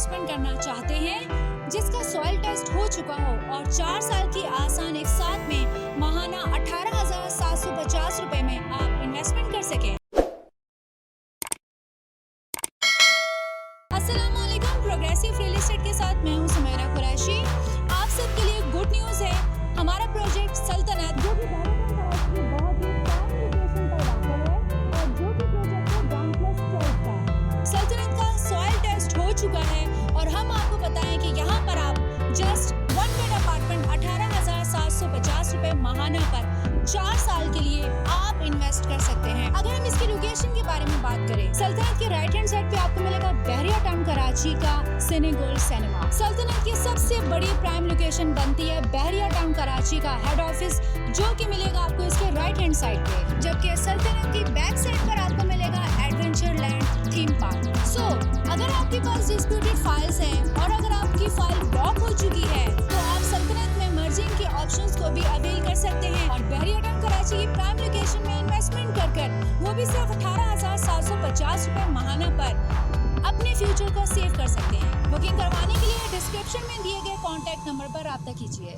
Investment करना चाहते हैं जिसका सॉइल टेस्ट हो चुका हो और 4 साल की आसान एक साथ में माहाना 18,750 रुपए में आप इन्वेस्टमेंट कर सकें। अस्सलाम वालेकुम, प्रोग्रेसिव रियल एस्टेट के साथ मैं हूं सुमेरा कुरैशी। आप सबके लिए गुड न्यूज़ है, हमारा प्रोजेक्ट सल्तनत जो कि बहुत ही प्राइम लोकेशन पर वाक़ है और जो कि प्रोजेक्ट है ग्राउंड प्लस 12 का। सल्तनत का सॉइल टेस्ट हो चुका है और हम आपको बताएं कि यहाँ पर आप जस्ट 1 बेड अपार्टमेंट 18,750 रुपए माहाना पर 4 साल के लिए आप इन्वेस्ट कर सकते हैं। अगर हम इसकी लोकेशन के बारे में बात करें, सल्तनत के राइट हैंड साइड पे आपको मिलेगा बहरिया टाउन कराची का सिनेगोल्ड सिनेमा। सल्तनत की सबसे बड़ी प्राइम लोकेशन बनती है बहरिया टाउन कराची का हेड ऑफिस, जो कि मिलेगा आपको इसके राइट हैंड साइड पे, जबकि सल्तनत की बैक साइड पर आपको मिलेगा एडवेंचर लैंड थीम पार्क। सो अगर आपके पास डिस्प्यूटेड फाइल्स हैं और अगर आपकी फाइल ब्लॉक हो चुकी है तो आप सल्तनत में मर्जिंग के ऑप्शंस को भी अवेल कर सकते हैं और बहरिया टाउन कराची की प्राइम लोकेशन में इन्वेस्टमेंट कर वो भी सिर्फ 18,750 रुपए माहाना पर अपने फ्यूचर को सेव कर सकते हैं। बुकिंग करवाने के लिए डिस्क्रिप्शन में दिए गए कॉन्टैक्ट नंबर पर रब्ता कीजिए।